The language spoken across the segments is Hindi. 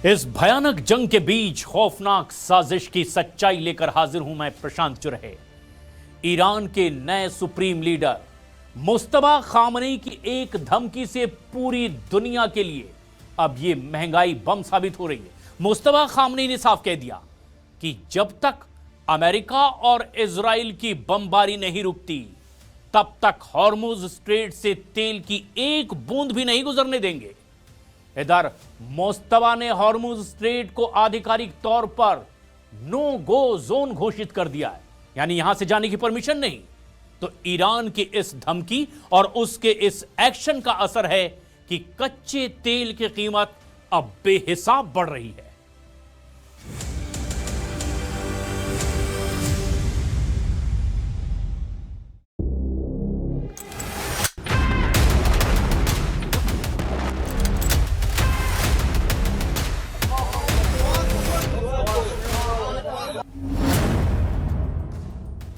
इस भयानक जंग के बीच खौफनाक साजिश की सच्चाई लेकर हाजिर हूं मैं प्रशांत चुरहे। ईरान के नए सुप्रीम लीडर मुस्तफा खामनेई की एक धमकी से पूरी दुनिया के लिए अब यह महंगाई बम साबित हो रही है। मुस्तफा खामनेई ने साफ कह दिया कि जब तक अमेरिका और इजराइल की बमबारी नहीं रुकती तब तक हॉर्मुज स्ट्रेट से तेल की एक बूंद भी नहीं गुजरने देंगे। इधर मुस्तफा ने हॉर्मुज स्ट्रेट को आधिकारिक तौर पर नो गो जोन घोषित कर दिया है, यानी यहां से जाने की परमिशन नहीं। तो ईरान की इस धमकी और उसके इस एक्शन का असर है कि कच्चे तेल की कीमत अब बेहिसाब बढ़ रही है।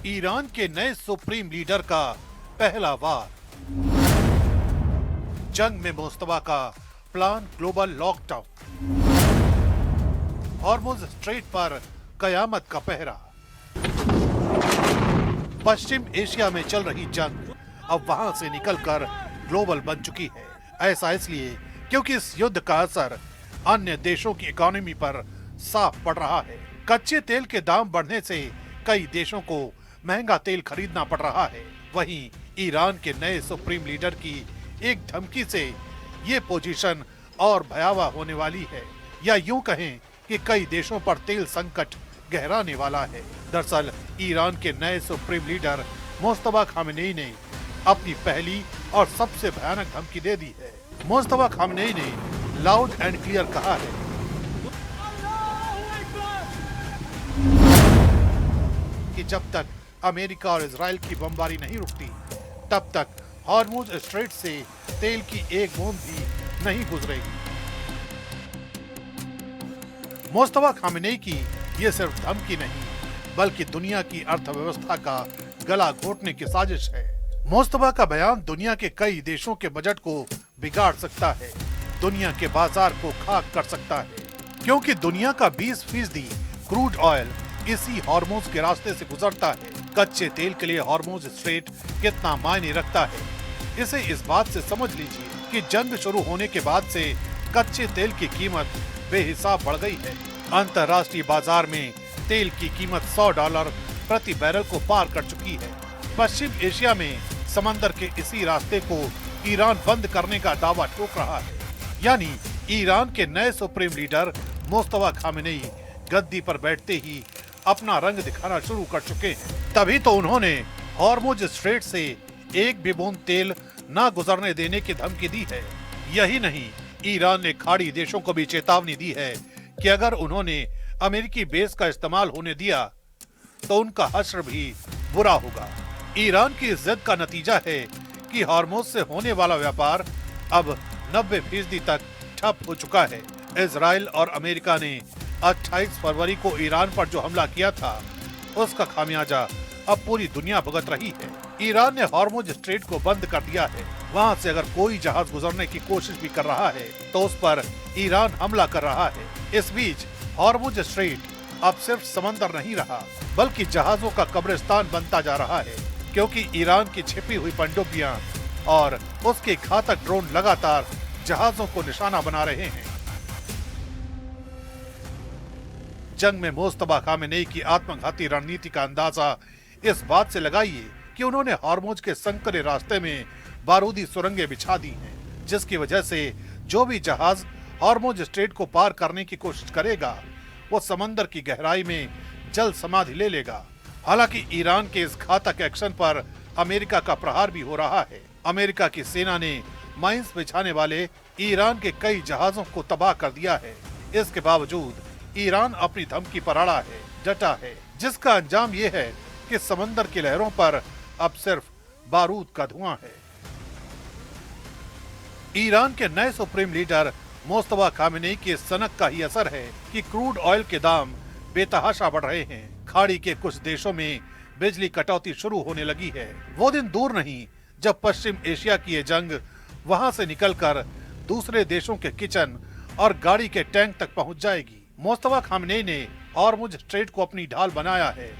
ईरान के नए सुप्रीम लीडर का पहला वार, जंग में मुस्तफा का plan global lockdown, Hormuz strait पर कयामत का पहरा। पश्चिम एशिया में चल रही जंग अब वहां से निकलकर ग्लोबल बन चुकी है। ऐसा इसलिए क्योंकि इस युद्ध का असर अन्य देशों की इकोनॉमी पर साफ पड़ रहा है। कच्चे तेल के दाम बढ़ने से कई देशों को महंगा तेल खरीदना पड़ रहा है। वहीं ईरान के नए सुप्रीम लीडर की एक धमकी से ये पोजीशन और भयावह होने वाली है, या यूं कहें कि कई देशों पर तेल संकट गहराने वाला है। दरअसल ईरान के नए सुप्रीम लीडर मुस्तफा खामनेई ने अपनी पहली और सबसे भयानक धमकी दे दी है। मुस्तफा खामनेई ने लाउड एंड क्लियर कहा है कि जब तक अमेरिका और इजराइल की बमबारी नहीं रुकती तब तक हॉर्मुज स्ट्रेट से तेल की एक बूंद भी नहीं गुजरेगी। मुस्तफा खामनेई की ये सिर्फ धमकी नहीं बल्कि दुनिया की अर्थव्यवस्था का गला घोटने की साजिश है। मुस्तफा का बयान दुनिया के कई देशों के बजट को बिगाड़ सकता है, दुनिया के बाजार को खाक कर सकता है, क्योंकि दुनिया का 20% क्रूड ऑयल इसी हॉर्मुज के रास्ते से गुजरता है। कच्चे तेल के लिए हॉर्मुज स्ट्रेट कितना मायने रखता है, इसे इस बात से समझ लीजिए कि जंग शुरू होने के बाद से कच्चे तेल की कीमत बेहिसाब बढ़ गई है। अंतर्राष्ट्रीय बाजार में तेल की कीमत $100 प्रति बैरल को पार कर चुकी है। पश्चिम एशिया में समंदर के इसी रास्ते को ईरान बंद करने का दावा ठोक रहा है। यानी ईरान के नए सुप्रीम लीडर मुस्तफा खामनेई गद्दी पर बैठते ही अपना रंग दिखाना शुरू कर चुके हैं। तभी तो उन्होंने हॉर्मुज स्ट्रेट से एक भी बूंद तेल न गुजरने देने की धमकी दी है। यही नहीं, ईरान ने खाड़ी देशों को भी चेतावनी दी है कि अगर उन्होंने अमेरिकी बेस का इस्तेमाल होने दिया तो उनका हश्र भी बुरा होगा। ईरान की इस जिद का नतीजा है कि हॉर्मुज से होने वाला व्यापार अब 90% तक ठप हो चुका है। इजराइल और अमेरिका ने 28 फरवरी को ईरान पर जो हमला किया था उसका खामियाजा अब पूरी दुनिया भुगत रही है। ईरान ने हॉर्मुज स्ट्रेट को बंद कर दिया है। वहां से अगर कोई जहाज गुजरने की कोशिश भी कर रहा है तो उस पर ईरान हमला कर रहा है। इस बीच हॉर्मुज स्ट्रेट अब सिर्फ समंदर नहीं रहा बल्कि जहाजों का कब्रिस्तान बनता जा रहा है, क्योंकि ईरान की छिपी हुई पनडुब्बियां और उसके घातक ड्रोन लगातार जहाजों को निशाना बना रहे हैं। जंग में मुस्तफा खामनेई की आत्मघाती रणनीति का अंदाजा इस बात से लगाइए कि उन्होंने हॉर्मुज के संकरे रास्ते में बारूदी सुरंगें बिछा दी हैं, जिसकी वजह से जो भी जहाज हॉर्मुज स्ट्रेट को पार करने की कोशिश करेगा वो समंदर की गहराई में जल समाधि ले लेगा। हालांकि ईरान के इस घातक एक्शन पर अमेरिका का प्रहार भी हो रहा है। अमेरिका की सेना ने माइंस बिछाने वाले ईरान के कई जहाजों को तबाह कर दिया है। इसके बावजूद ईरान अपनी धमकी पर अड़ा है, डटा है, जिसका अंजाम ये है कि समंदर की लहरों पर अब सिर्फ बारूद का धुआं है। ईरान के नए सुप्रीम लीडर मुस्तफा खामनेई के सनक का ही असर है कि क्रूड ऑयल के दाम बेतहाशा बढ़ रहे हैं। खाड़ी के कुछ देशों में बिजली कटौती शुरू होने लगी है। वो दिन दूर नहीं जब पश्चिम एशिया की ये जंग वहां से निकलकर दूसरे देशों के किचन और गाड़ी के टैंक तक पहुंच जाएगी। मुस्तफा खामनेई ने हॉर्मुज स्ट्रेट को अपनी ढाल बनाया है,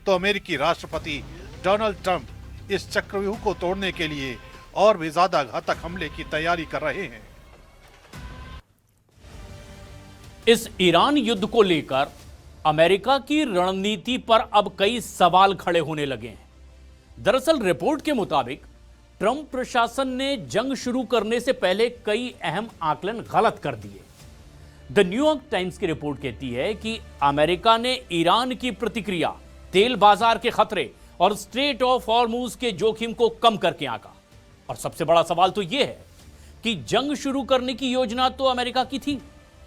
तो अमेरिकी राष्ट्रपति डोनाल्ड ट्रंप इस चक्रव्यूह को तोड़ने के लिए और भी ज्यादा घातक हमले की तैयारी कर रहे हैं। इस ईरान युद्ध को लेकर अमेरिका की रणनीति पर अब कई सवाल खड़े होने लगे हैं। दरअसल रिपोर्ट के मुताबिक ट्रंप प्रशासन ने जंग शुरू करने से पहले कई अहम आकलन गलत कर दिए। द न्यूयॉर्क टाइम्स की रिपोर्ट कहती है कि अमेरिका ने ईरान की प्रतिक्रिया, तेल बाजार के खतरे और स्ट्रेट ऑफ हॉर्मुज के जोखिम को कम करके आंका। और सबसे बड़ा सवाल तो यह है कि जंग शुरू करने की योजना तो अमेरिका की थी,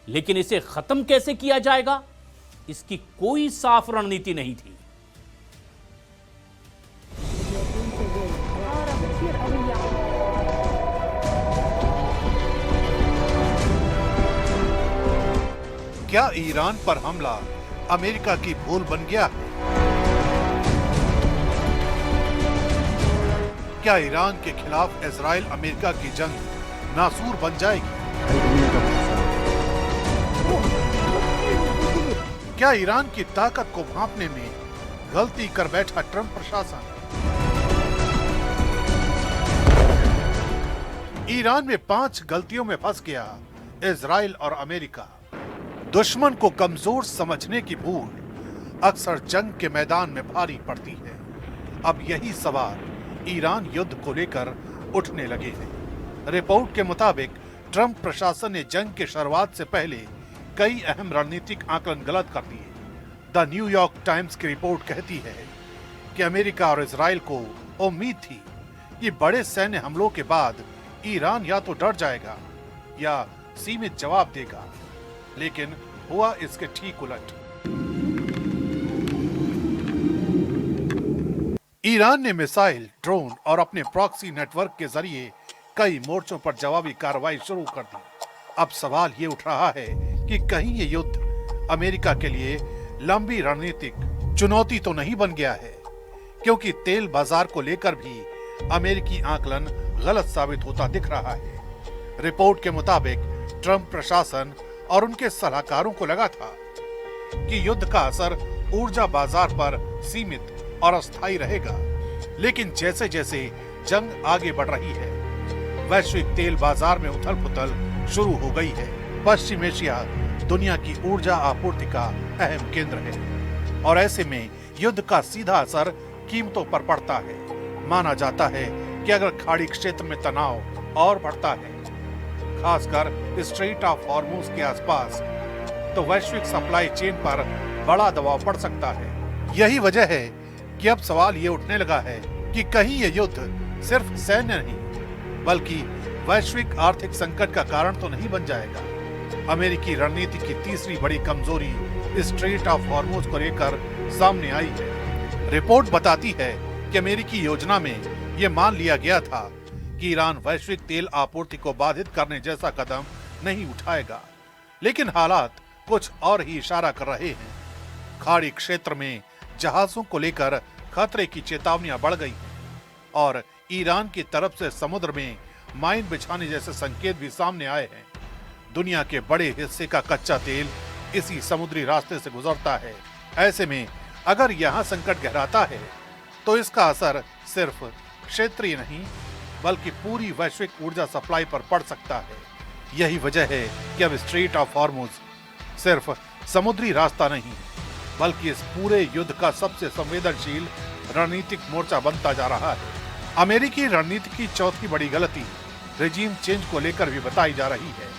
लेकिन इसे खत्म कैसे किया जाएगा, इसकी कोई साफ रणनीति नहीं थी। क्या ईरान पर हमला अमेरिका की भूल बन गया है? क्या ईरान के खिलाफ इजराइल अमेरिका की जंग नासूर बन जाएगी? क्या ईरान की ताकत को भांपने में गलती कर बैठा ट्रंप प्रशासन? ईरान में 5 गलतियों में फंस गया इजराइल और अमेरिका। दुश्मन को कमजोर समझने की भूल अक्सर जंग के मैदान में भारी पड़ती है। अब यही सवाल ईरान युद्ध को लेकर उठने लगे हैं। रिपोर्ट के मुताबिक ट्रंप प्रशासन ने जंग की शुरुआत से पहले कई अहम रणनीतिक आकलन गलत कर दिए। द न्यूयॉर्क टाइम्स की रिपोर्ट कहती है कि अमेरिका और इजराइल को उम्मीद थी कि बड़े सैन्य हमलों के बाद ईरान या तो डर जाएगा या सीमित जवाब देगा, लेकिन हुआ इसके ठीक उलट। ईरान ने मिसाइल, ड्रोन और अपने प्रॉक्सी नेटवर्क के जरिए कई मोर्चों पर जवाबी कार्रवाई शुरू कर दी। अब सवाल ये उठ रहा है कि कहीं ये युद्ध अमेरिका के लिए लंबी रणनीतिक चुनौती तो नहीं बन गया है, क्योंकि तेल बाजार को लेकर भी अमेरिकी आकलन गलत साबित होता दिख रहा है। रिपोर्ट के मुताबिक ट्रंप प्रशासन और उनके सलाहकारों को लगा था कि युद्ध का असर ऊर्जा बाजार पर सीमित और अस्थायी रहेगा, लेकिन जैसे जैसे जंग आगे बढ़ रही है, वैश्विक तेल बाजार में उथल-पुथल शुरू हो गई है। पश्चिम एशिया दुनिया की ऊर्जा आपूर्ति का अहम केंद्र है और ऐसे में युद्ध का सीधा असर कीमतों पर पड़ता है। माना जाता है कि अगर खाड़ी क्षेत्र में तनाव और बढ़ता है, खासकर स्ट्रेट ऑफ हॉर्मुज के आसपास, तो वैश्विक सप्लाई चेन पर बड़ा दबाव पड़ सकता है। यही वजह है कि अब सवाल ये उठने लगा है कि कहीं ये युद्ध सिर्फ सैन्य नहीं बल्कि वैश्विक आर्थिक संकट का कारण तो नहीं बन जाएगा। अमेरिकी रणनीति की तीसरी बड़ी कमजोरी स्ट्रेट ऑफ हॉर्मुज को लेकर सामने आई है। रिपोर्ट बताती है कि अमेरिकी योजना में ये मान लिया गया था कि ईरान वैश्विक तेल आपूर्ति को बाधित करने जैसा कदम नहीं उठाएगा, लेकिन हालात कुछ और ही इशारा कर रहे हैं। खाड़ी क्षेत्र में जहाजों को लेकर खतरे की चेतावनियां बढ़ गई हैं और ईरान की तरफ से समुद्र में माइन बिछाने जैसे संकेत भी सामने आए हैं। दुनिया के बड़े हिस्से का कच्चा तेल इसी समुद्री रास्ते से गुजरता है। ऐसे में अगर यहाँ संकट गहराता है तो इसका असर सिर्फ क्षेत्रीय नहीं बल्कि पूरी वैश्विक ऊर्जा सप्लाई पर पड़ सकता है। यही वजह है कि अब स्ट्रेट ऑफ हॉर्मुज सिर्फ समुद्री रास्ता नहीं बल्कि इस पूरे युद्ध का सबसे संवेदनशील रणनीतिक मोर्चा बनता जा रहा है। अमेरिकी रणनीति की चौथी बड़ी गलती रेजिम चेंज को लेकर भी बताई जा रही है।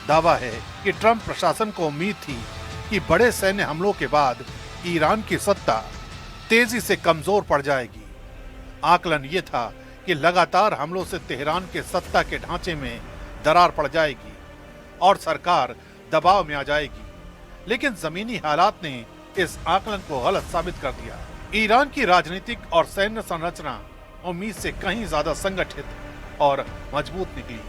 दावा है कि ट्रंप प्रशासन को उम्मीद थी कि बड़े सैन्य हमलों के बाद ईरान की सत्ता तेजी से कमजोर पड़ जाएगी। आकलन ये था कि लगातार हमलों से तेहरान के सत्ता के ढांचे में दरार पड़ जाएगी और सरकार दबाव में आ जाएगी, लेकिन जमीनी हालात ने इस आकलन को गलत साबित कर दिया। ईरान की राजनीतिक और सैन्य संरचना उम्मीद से कहीं ज्यादा संगठित और मजबूत निकली।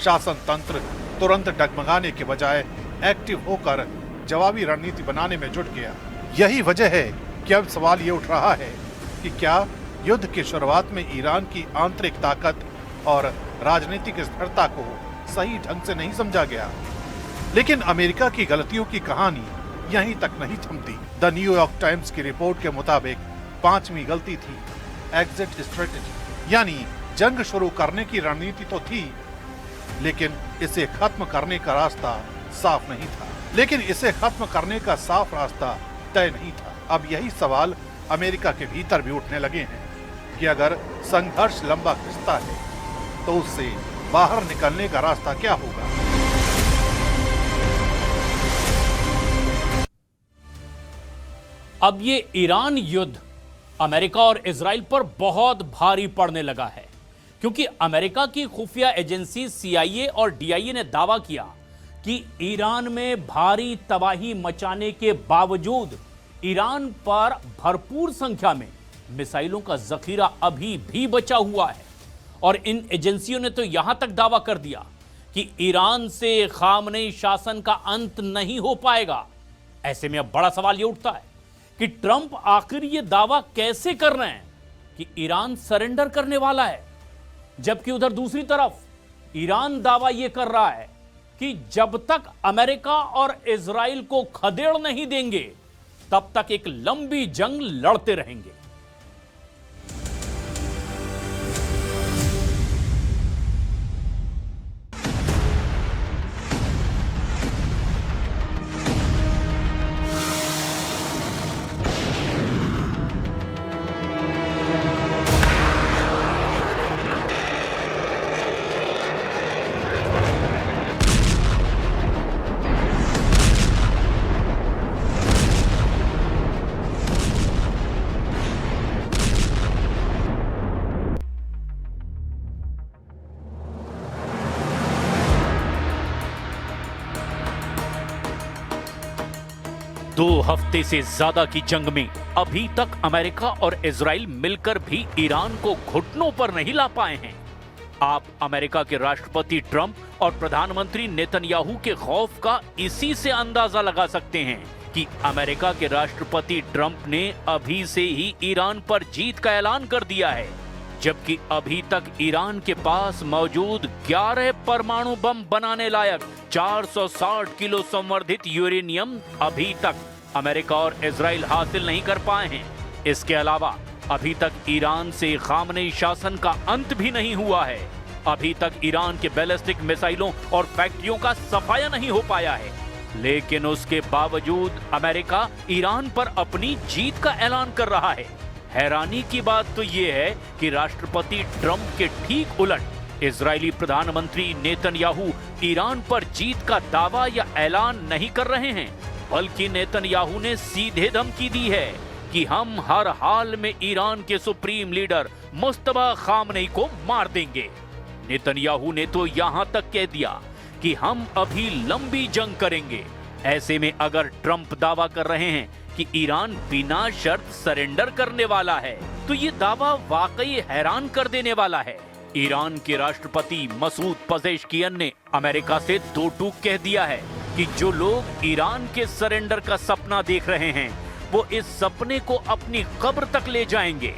शासन तंत्र तुरंत डगमगाने के बजाय एक्टिव होकर जवाबी रणनीति बनाने में जुट गया। यही वजह है कि अब सवाल ये उठ रहा है कि क्या युद्ध की शुरुआत में ईरान की आंतरिक ताकत और राजनीतिक स्थिरता को सही ढंग से नहीं समझा गया। लेकिन अमेरिका की गलतियों की कहानी यहीं तक नहीं थमती। द न्यूयॉर्क टाइम्स की रिपोर्ट के मुताबिक 5वीं गलती थी एग्जिट स्ट्रेटेजी, यानी जंग शुरू करने की रणनीति तो थी, लेकिन इसे खत्म करने का रास्ता साफ नहीं था। लेकिन इसे खत्म करने का साफ रास्ता तय नहीं था। अब यही सवाल अमेरिका के भीतर भी उठने लगे हैं कि अगर संघर्ष लंबा खिंचता है तो उससे बाहर निकलने का रास्ता क्या होगा। अब ये ईरान युद्ध अमेरिका और इजराइल पर बहुत भारी पड़ने लगा है, क्योंकि अमेरिका की खुफिया एजेंसी CIA और DIA ने दावा किया कि ईरान में भारी तबाही मचाने के बावजूद ईरान पर भरपूर संख्या में मिसाइलों का जखीरा अभी भी बचा हुआ है। और इन एजेंसियों ने तो यहां तक दावा कर दिया कि ईरान से खामनेई शासन का अंत नहीं हो पाएगा। ऐसे में अब बड़ा सवाल यह उठता है कि ट्रंप आखिर यह दावा कैसे कर रहे हैं कि ईरान सरेंडर करने वाला है, जबकि उधर दूसरी तरफ ईरान दावा यह कर रहा है कि जब तक अमेरिका और इजराइल को खदेड़ नहीं देंगे तब तक एक लंबी जंग लड़ते रहेंगे। दो हफ्ते से ज्यादा की जंग में अभी तक अमेरिका और इजराइल मिलकर भी ईरान को घुटनों पर नहीं ला पाए हैं। आप अमेरिका के राष्ट्रपति ट्रंप और प्रधानमंत्री नेतन्याहू के खौफ का इसी से अंदाजा लगा सकते हैं कि अमेरिका के राष्ट्रपति ट्रंप ने अभी से ही ईरान पर जीत का ऐलान कर दिया है, जबकि अभी तक ईरान के पास मौजूद 11 परमाणु बम बनाने लायक 460 किलो संवर्धित यूरेनियम अभी तक अमेरिका और इजराइल हासिल नहीं कर पाए हैं। इसके अलावा अभी तक ईरान से खामनेई शासन का अंत भी नहीं हुआ है। अभी तक ईरान के बैलिस्टिक मिसाइलों और फैक्ट्रियों का सफाया नहीं हो पाया है। लेकिन उसके बावजूद अमेरिका ईरान पर अपनी जीत का ऐलान कर रहा है। हैरानी की बात तो यह है कि राष्ट्रपति ट्रंप के ठीक उलट इजरायली प्रधानमंत्री नेतन्याहू ईरान पर जीत का दावा या ऐलान नहीं कर रहे हैं, बल्कि नेतन्याहू ने सीधे धमकी दी है कि हम हर हाल में ईरान के सुप्रीम लीडर मुस्तफा खामनेई को मार देंगे। नेतन्याहू ने तो यहां तक कह दिया कि हम अभी लंबी जंग करेंगे। ऐसे में अगर ट्रंप दावा कर रहे हैं कि ईरान बिना शर्त सरेंडर करने वाला है, तो ये दावा वाकई हैरान कर देने वाला है। ईरान के राष्ट्रपति मसूद पजेश्कियन ने अमेरिका से दो टूक कह दिया है कि जो लोग ईरान के सरेंडर का सपना देख रहे हैं वो इस सपने को अपनी कब्र तक ले जाएंगे।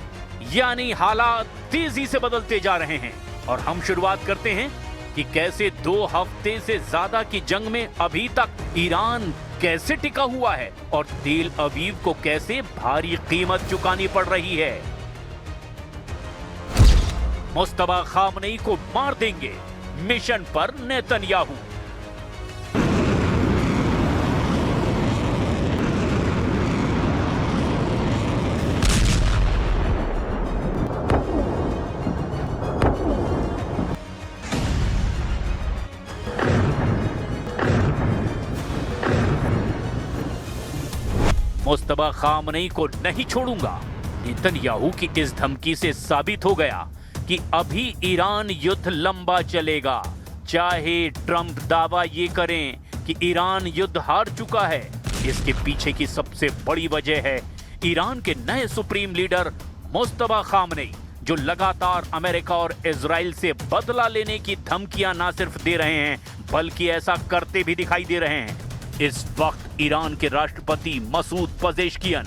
यानी हालात तेजी से बदलते जा रहे हैं। और हम शुरुआत करते हैं कि कैसे 2 हफ्ते से ज्यादा की जंग में अभी तक ईरान कैसे टिका हुआ है और तेल अवीव को कैसे भारी कीमत चुकानी पड़ रही है। मुस्तफा खामनेई को मार देंगे, मिशन पर नेतन्याहू। मुस्तफा खामनेई को नहीं छोड़ूंगा। नेतन्याहू की इस धमकी से साबित हो गया कि अभी ईरान युद्ध लंबा चलेगा। चाहे ट्रंप दावा ये करें कि ईरान युद्ध हार चुका है, इसके पीछे की सबसे बड़ी वजह है ईरान के नए सुप्रीम लीडर मुस्तफा खामनेई, जो लगातार अमेरिका और इजराइल से बदला लेने की धमकियां न सिर्फ दे रहे हैं बल्कि ऐसा करते भी दिखाई दे रहे हैं। इस वक्त ईरान के राष्ट्रपति मसूद पजेश्कियन,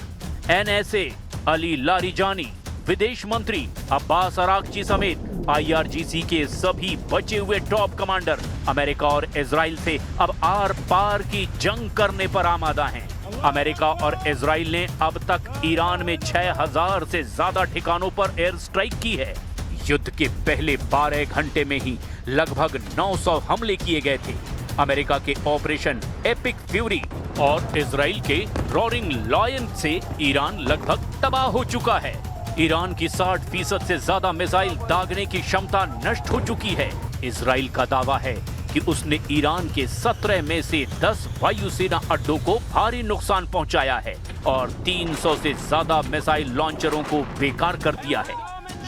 NSA अली लारिजानी, विदेश मंत्री अब्बास अरागची समेत IRGC के सभी बचे हुए टॉप कमांडर अमेरिका और इजराइल से अब आर पार की जंग करने पर आमादा हैं। अमेरिका और इजराइल ने अब तक ईरान में 6000 से ज्यादा ठिकानों पर एयर स्ट्राइक की है। युद्ध के पहले 12 घंटे में ही लगभग 900 हमले किए गए थे। अमेरिका के ऑपरेशन एपिक फ्यूरी और इजराइल के रोरिंग लायन से ईरान लगभग तबाह हो चुका है। ईरान की 60% से ज्यादा मिसाइल दागने की क्षमता नष्ट हो चुकी है। इजराइल का दावा है कि उसने ईरान के 17 में से 10 वायुसेना अड्डों को भारी नुकसान पहुंचाया है और 300 से ज्यादा मिसाइल लॉन्चरों को बेकार कर दिया है।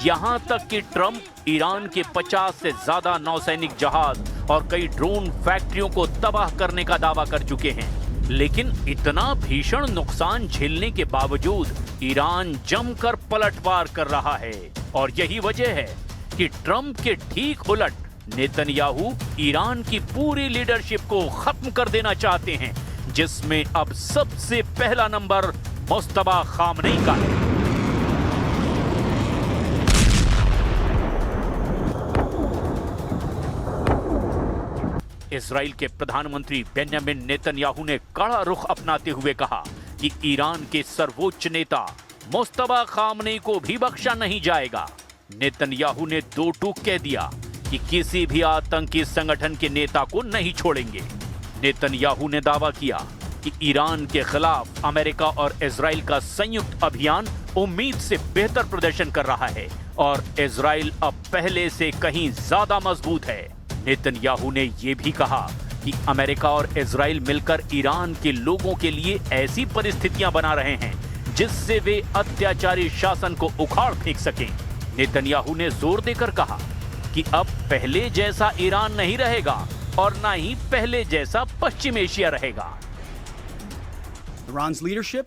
यहां तक कि ट्रंप ईरान के 50 से ज्यादा नौसैनिक जहाज और कई ड्रोन फैक्ट्रियों को तबाह करने का दावा कर चुके हैं। लेकिन इतना भीषण नुकसान झेलने के बावजूद ईरान जमकर पलटवार कर रहा है और यही वजह है कि ट्रंप के ठीक उलट नेतन्याहू ईरान की पूरी लीडरशिप को खत्म कर देना चाहते हैं, जिसमें अब सबसे पहला नंबर मुस्तफा खामनेई का है। इजराइल के प्रधानमंत्री बेंजामिन नेतन्याहू ने कड़ा रुख अपनाते हुए कहा कि ईरान के सर्वोच्च नेता मुस्तफा खामनेई को भी बख्शा नहीं जाएगा। नेतन्याहू ने दो टूक कह दिया कि किसी भी आतंकी संगठन के नेता को नहीं छोड़ेंगे। नेतन्याहू ने दावा किया कि ईरान के खिलाफ अमेरिका और इजराइल का संयुक्त अभियान उम्मीद से बेहतर प्रदर्शन कर रहा है और इजराइल अब पहले से कहीं ज्यादा मजबूत है। नेतन्याहू ने यह भी कहा कि अमेरिका और इजराइल मिलकर ईरान के लोगों के लिए ऐसी परिस्थितियां बना रहे हैं जिससे वे अत्याचारी शासन को उखाड़ फेंक सकें। नेतन्याहू ने जोर देकर कहा कि अब पहले जैसा ईरान नहीं रहेगा और ना ही पहले जैसा पश्चिम एशिया रहेगा। Iran's leadership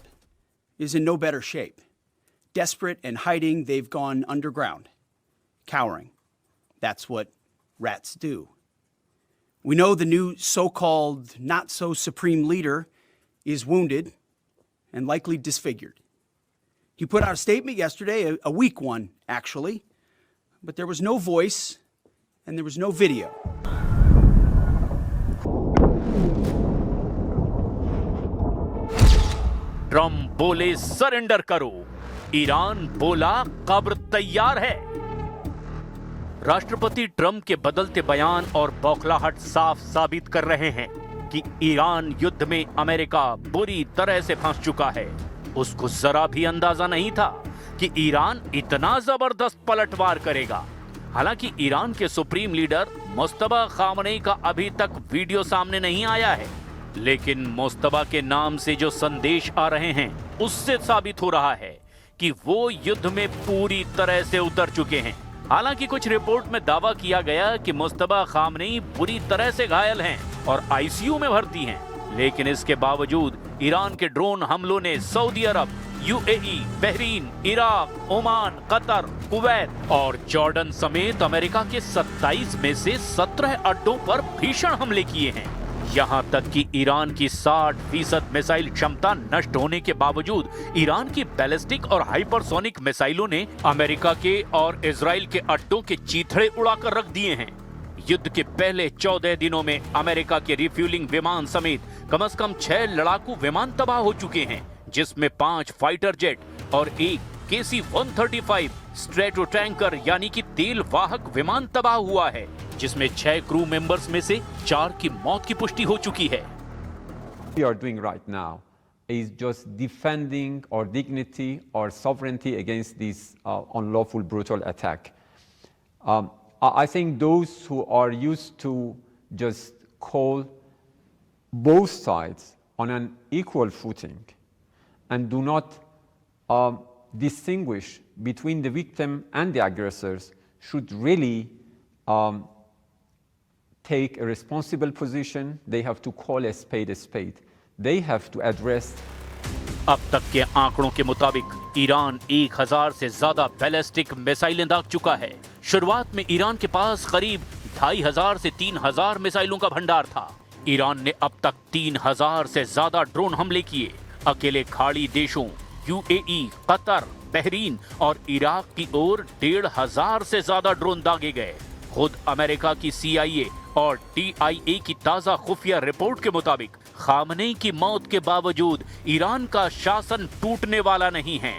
is in no better shape. Desperate and hiding, they've gone underground, cowering. That's what rats do. We know the new so-called not-so-supreme leader is wounded and likely disfigured. He put out a statement yesterday, a weak one, actually, but there was no voice and there was no video. Trump बोले सरेंडर करो, ईरान बोला कब्र तैयार है। राष्ट्रपति ट्रंप के बदलते बयान और बौखलाहट साफ साबित कर रहे हैं कि ईरान युद्ध में अमेरिका बुरी तरह से फंस चुका है। उसको जरा भी अंदाजा नहीं था कि ईरान इतना जबरदस्त पलटवार करेगा। हालांकि ईरान के सुप्रीम लीडर मुस्तफा खामनेई का अभी तक वीडियो सामने नहीं आया है, लेकिन मुस्तफा के नाम से जो संदेश आ रहे हैं उससे साबित हो रहा है कि वो युद्ध में पूरी तरह से उतर चुके हैं। हालांकि कुछ रिपोर्ट में दावा किया गया कि मुस्तफा खामनेई बुरी तरह से घायल हैं और आईसीयू में भर्ती हैं, लेकिन इसके बावजूद ईरान के ड्रोन हमलों ने Saudi Arab, UAE, Bahrain, Iraq, Oman, Qatar, Kuwait और जॉर्डन समेत अमेरिका के 27 में से 17 अड्डों पर भीषण हमले किए हैं। यहां तक कि ईरान की 60% मिसाइल क्षमता नष्ट होने के बावजूद ईरान की बैलिस्टिक और हाइपरसोनिक मिसाइलों ने अमेरिका के और इजराइल के अड्डों के चीथड़े उड़ाकर रख दिए हैं। युद्ध के पहले 14 दिनों में अमेरिका के रिफ्यूलिंग विमान समेत कम से कम 6 लड़ाकू विमान तबाह हो चुके हैं, जिसमें 5 फाइटर जेट और 1 KC-135 स्ट्रेटो टैंकर यानी कि तेल वाहक विमान तबाह हुआ है, जिसमें 6 क्रू मेंबर्स में से 4 की मौत की पुष्टि हो चुकी है। We are doing right now is just defending our dignity, our sovereignty against this unlawful, brutal attack. I think those who are used to just call both sides on an equal footing and do not distinguish between the victim and the aggressors should really take a responsible position. They have to call a spade a spade. They have to address. अब तक के आंकड़ों के मुताबिक ईरान 1000 से ज्यादा बैलिस्टिक मिसाइलें दाग चुका है। शुरुआत में ईरान के पास करीब 2500 से 3000 मिसाइलों का भंडार था। ईरान ने अब तक 3000 से ज्यादा ड्रोन हमले किए। अकेले खाड़ी देशों यूएई, कतर, बहरीन और इराक की ओर 1,500 से ज्यादा ड्रोन दागे गए। खुद अमेरिका की CIA और DIA की ताजा खुफिया रिपोर्ट के मुताबिक खामनेई की मौत के बावजूद ईरान का शासन टूटने वाला नहीं है।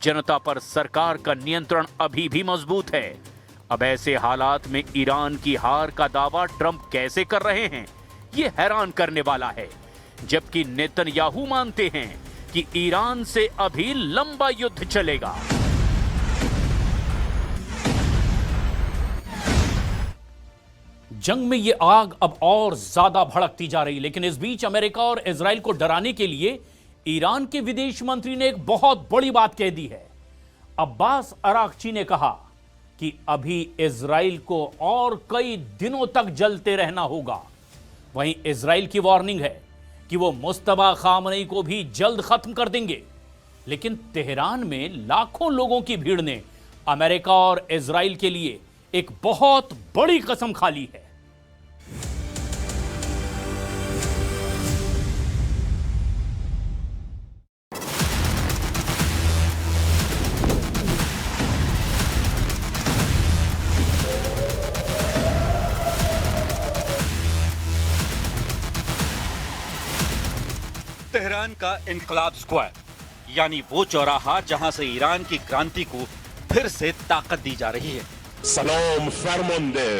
जनता पर सरकार का नियंत्रण अभी भी मजबूत है। अब ऐसे हालात में ईरान की हार का दावा ट्रंप कैसे कर रहे हैं, ये हैरान करने वाला है। जबकि नेतन्याहू मानते हैं कि ईरान से अभी लंबा युद्ध चलेगा। जंग में ये आग अब और ज्यादा भड़कती जा रही, लेकिन इस बीच अमेरिका और इजराइल को डराने के लिए ईरान के विदेश मंत्री ने एक बहुत बड़ी बात कह दी है। अब्बास अरागची ने कहा कि अभी इजराइल को और कई दिनों तक जलते रहना होगा। वहीं इजराइल की वार्निंग है कि वो मुस्तफा खामनेई को भी जल्द खत्म कर देंगे। लेकिन तेहरान में लाखों लोगों की भीड़ ने अमेरिका और इजराइल के लिए एक बहुत बड़ी कसम खा ली है। तेहरान का इनकलाब स्क्वायर, यानी वो चौराहा जहां से ईरान की क्रांति को फिर से ताकत दी जा रही है। सलाम फरमांदे।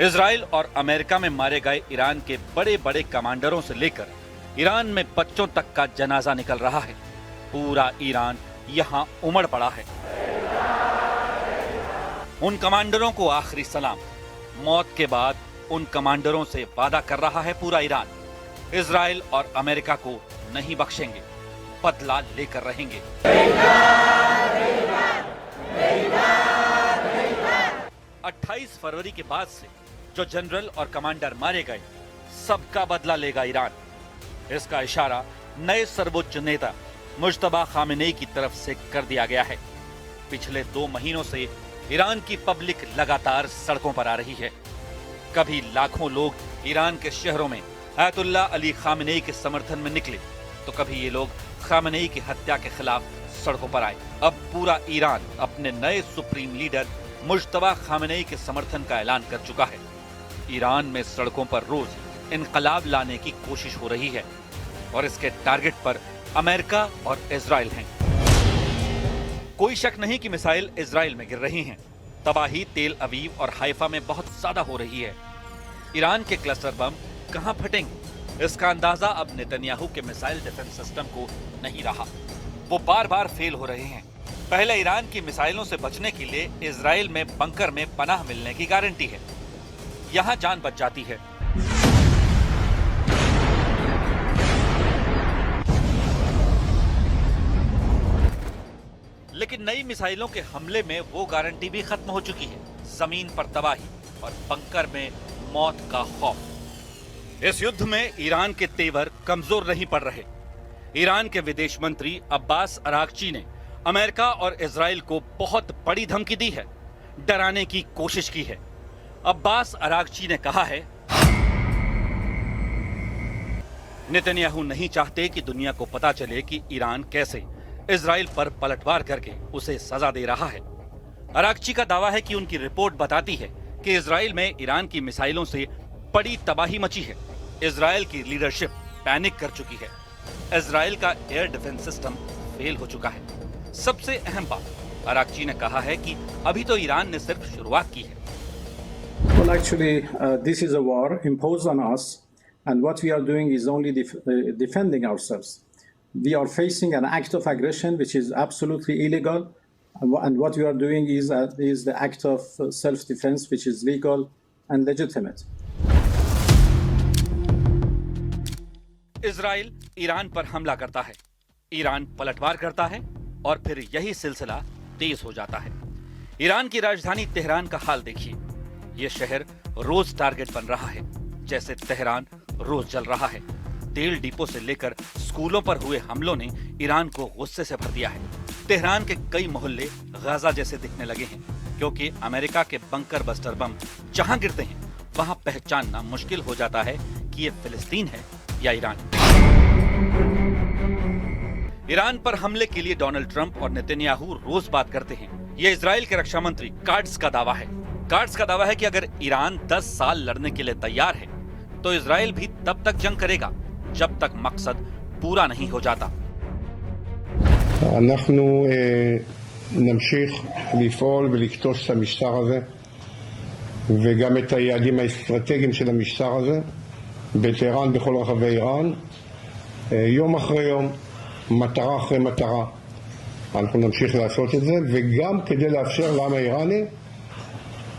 इजराइल और अमेरिका में मारे गए ईरान के बड़े बड़े कमांडरों से लेकर ईरान में बच्चों तक का जनाजा निकल रहा है। पूरा ईरान यहां उमड़ पड़ा है। उन कमांडरों को आखिरी सलाम। मौत के बाद उन कमांडरों से वादा कर रहा है पूरा ईरान, इजराइल और अमेरिका को नहीं बख्शेंगे, बदला लेकर रहेंगे। 28 फरवरी के बाद से जो जनरल और कमांडर मारे गए, सबका बदला लेगा ईरान। इसका इशारा नए सर्वोच्च नेता मुज्तबा खामनेई की तरफ से कर दिया गया है। पिछले 2 महीनों से ईरान की पब्लिक लगातार सड़कों पर आ रही है। कभी लाखों लोग ईरान के शहरों में आयतुल्लाह अली खामनेई के समर्थन में निकले, तो कभी ये लोग खामनेई की हत्या के खिलाफ सड़कों पर आए। अब पूरा ईरान अपने नए सुप्रीम लीडर मुज्तबा खामनेई के समर्थन का ऐलान कर चुका है। ईरान में सड़कों पर रोज इनकलाब लाने की कोशिश हो रही है और इसके टारगेट पर अमेरिका और इजराइल हैं। कोई शक नहीं कि मिसाइल इजराइल में गिर रही हैं। तबाही तेल अवीव और हाइफा में बहुत ज्यादा हो रही है। ईरान के क्लस्टर बम कहां फटेंगे, इसका अंदाजा अब नेतन्याहू के मिसाइल डिफेंस सिस्टम को नहीं रहा। वो बार बार फेल हो रहे हैं। पहले ईरान की मिसाइलों से बचने के लिए इजराइल में बंकर में पनाह मिलने की गारंटी है, यहां जान बच जाती है। लेकिन नई मिसाइलों के हमले में वो गारंटी भी खत्म हो चुकी है। जमीन पर तबाही और बंकर में मौत का खौफ। इस युद्ध में ईरान के तेवर कमजोर नहीं पड़ रहे। ईरान के विदेश मंत्री अब्बास अरागची ने अमेरिका और इजराइल को बहुत बड़ी धमकी दी है, डराने की कोशिश की है। अब्बास अरागची ने कहा है, नेतन्याहू नहीं चाहते कि दुनिया को पता चले कि ईरान कैसे इजराइल पर पलटवार करके उसे सजा दे रहा है। अरागची का दावा है कि उनकी रिपोर्ट बताती है कि इजराइल में ईरान की मिसाइलों से बड़ी तबाही मची है। इजराइल की लीडरशिप पैनिक कर चुकी है। इजराइल का एयर डिफेंस सिस्टम फेल हो चुका है। सबसे अहम बात, अरागची ने कहा है कि अभी तो ईरान ने सिर्फ शुरुआत की है। Well, actually, this is a war imposed on us, and what we are doing is only defending ourselves. We are facing an act of aggression which is absolutely illegal, and what we are doing is the act of self-defense which is legal and legitimate. Israel Iran पर हमला करता है, ईरान पलटवार करता है और फिर यही सिलसिला तेज हो जाता है। ईरान की राजधानी तेहरान का हाल देखिए। ये शहर रोज टारगेट बन रहा है, जैसे तेहरान रोज जल रहा है। तेल डिपो से लेकर स्कूलों पर हुए हमलों ने ईरान को गुस्से से भर दिया है। तेहरान के कई मोहल्ले गाजा जैसे दिखने लगे हैं, क्योंकि अमेरिका के बंकर बस्टर बम जहां गिरते हैं वहां पहचानना मुश्किल हो जाता है कि ये फिलिस्तीन है या ईरान। ईरान पर हमले के लिए डोनाल्ड ट्रंप और नेतन्याहू रोज बात करते हैं। ये इजराइल के रक्षा मंत्री काट्ज का दावा है। काट्ज का दावा है कि अगर ईरान 10 साल लड़ने के लिए तैयार है तो इजराइल भी तब तक जंग करेगा जब तक मकसद पूरा नहीं हो जाता। אנחנו נמשיך לפעול ולכתוש את המשטר הזה וגם את היעדים האסטרטגיים של המשטר הזה בטהרן, בכל רחבי איראן, יום אחרי יום, מטרה אחרי מטרה. אנחנו נמשיך לעשות את זה, וגם כדי לאפשר לעם האיראני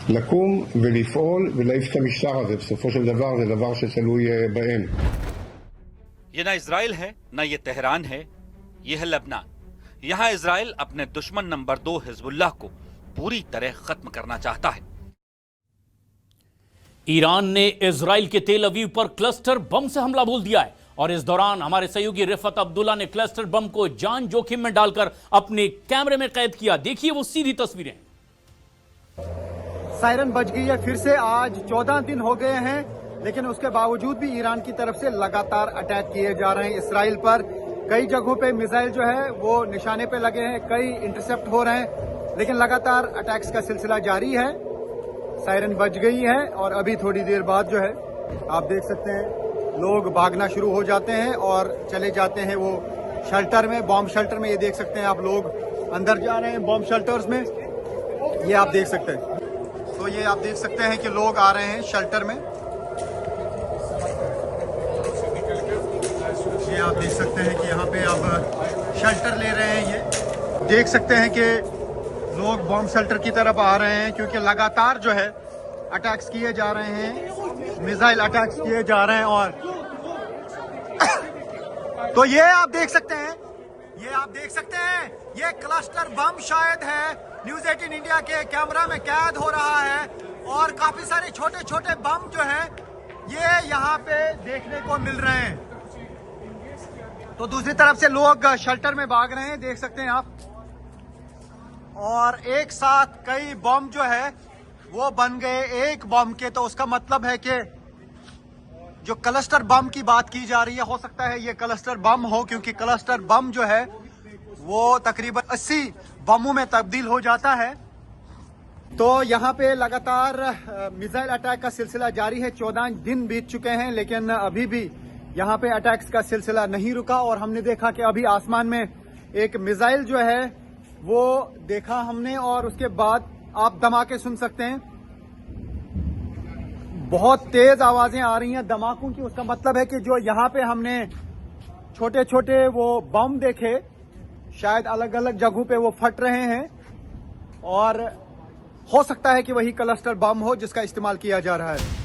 לקום ולפעול ולהעיף את המשטר הזה. בסופו של דבר זה דבר שתלוי בהם. ये ना इजराइल है, ना ये तेहरान है, ये है लेबनान। यहाँ इजराइल अपने दुश्मन नंबर 2 हिजबुल्लाह को पूरी तरह खत्म करना चाहता है। ईरान ने इजराइल के तेल अवीव पर क्लस्टर बम से हमला बोल दिया है और इस दौरान हमारे सहयोगी रिफत अब्दुल्ला ने क्लस्टर बम को जान जोखिम में डालकर अपने कैमरे में कैद किया। देखिए वो सीधी तस्वीरें। सायरन बज गई है फिर से। आज 14 दिन हो गए हैं, लेकिन उसके बावजूद भी ईरान की तरफ से लगातार अटैक किए जा रहे हैं इसराइल पर। कई जगहों पे मिसाइल जो है वो निशाने पे लगे हैं, कई इंटरसेप्ट हो रहे हैं, लेकिन लगातार अटैक्स का सिलसिला जारी है। सायरन बज गई है और अभी थोड़ी देर बाद जो है आप देख सकते हैं लोग भागना शुरू हो जाते हैं और चले जाते हैं वो शेल्टर में, बॉम्ब शेल्टर में। ये देख सकते हैं आप लोग अंदर जा रहे हैं बॉम्ब शेल्टर्स में, ये आप देख सकते हैं। तो ये आप देख सकते हैं कि लोग आ रहे हैं शेल्टर में। ये आप देख सकते हैं कि यहाँ पे अब शेल्टर ले रहे हैं। ये देख सकते हैं कि लोग बॉम्ब शेल्टर की तरफ आ रहे हैं क्योंकि लगातार जो है अटैक्स किए जा रहे हैं, मिसाइल अटैक्स किए जा रहे हैं। और तो ये आप देख सकते हैं, ये क्लस्टर बम शायद है न्यूज़ 18 इंडिया के कैमरा में कैद हो रहा है और काफी सारे छोटे छोटे बम जो है ये यहाँ पे देखने को मिल रहे हैं। तो दूसरी तरफ से लोग शेल्टर में भाग रहे हैं, देख सकते हैं आप। और एक साथ कई बम जो है वो बन गए एक बम के। तो उसका मतलब है कि जो क्लस्टर बम की बात की जा रही है, हो सकता है ये क्लस्टर बम हो, क्योंकि क्लस्टर बम जो है वो तकरीबन 80 बमों में तब्दील हो जाता है। तो यहाँ पे लगातार मिसाइल अटैक का सिलसिला जारी है। 14 दिन बीत चुके हैं, लेकिन अभी भी यहाँ पे अटैक्स का सिलसिला नहीं रुका। और हमने देखा कि अभी आसमान में एक मिसाइल जो है वो देखा हमने, और उसके बाद आप धमाके सुन सकते हैं। बहुत तेज आवाजें आ रही हैं धमाकों की। उसका मतलब है कि जो यहाँ पे हमने छोटे छोटे वो बम देखे, शायद अलग अलग जगहों पे वो फट रहे हैं और हो सकता है कि वही क्लस्टर बम हो जिसका इस्तेमाल किया जा रहा है।